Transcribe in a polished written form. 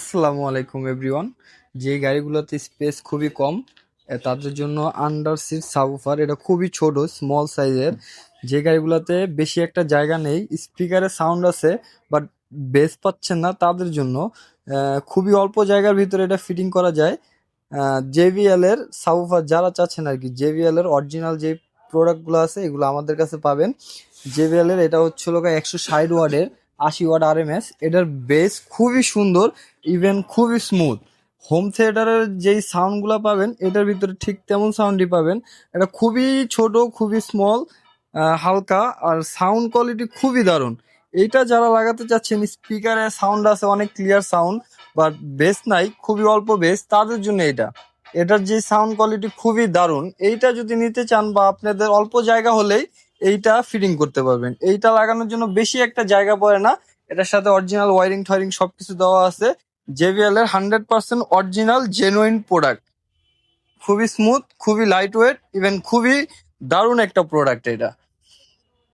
আসসালামু আলাইকুম এভরিওয়ান। যে গাড়িগুলোতে স্পেস খুবই কম তাদের জন্য আন্ডার সিট সাবউফার, এটা খুবই ছোট স্মল সাইজের। যে গাড়িগুলোতে বেশি একটা জায়গা নেই, স্পিকারের সাউন্ড আছে বাট বেস পাচ্ছেন না, তাদের জন্য খুবই অল্প জায়গার ভিতরে এটা ফিটিং করা যায়। জেবিএল এর সাবউফার যারা চাচ্ছেন আর কি, জেবিএল এর অরিজিনাল যে প্রোডাক্টগুলো আছে এগুলো আমাদের কাছে পাবেন। জেবিএল এর এটা হচ্ছে 160 ওয়াটের, 80 ওয়াট আরএমএস। এটার বেস খুবই সুন্দর, ইভেন খুবই স্মুথ। হোম থিয়েটারের যেই সাউন্ডগুলো পাবেন এটার ভিতরে ঠিক তেমন সাউন্ডই পাবেন। এটা খুবই ছোট, খুবই স্মল, হালকা, আর সাউন্ড কোয়ালিটি খুবই দারুণ। এইটা যারা লাগাতে চাচ্ছেন, স্পিকারে সাউন্ড আছে অনেক ক্লিয়ার সাউন্ড, বাট বেস নাই, খুবই অল্প বেস, তাদের জন্য এটার যে সাউন্ড কোয়ালিটি খুবই দারুণ। এইটা যদি নিতে চান বা আপনাদের অল্প জায়গা হলেই এইটা ফিটিং করতে পারবেন। এইটা লাগানোর জন্য বেশি একটা জায়গা পড়ে না। এটার সাথে অরিজিনাল ওয়ারিং টোয়ারিং সবকিছু দেওয়া আছে। জেবিএল এর 100% অরিজিনাল জেনুইন প্রোডাক্ট। খুবই স্মুথ, খুবই লাইট ওয়েট, ইভেন খুবই দারুণ একটা প্রোডাক্ট এটা।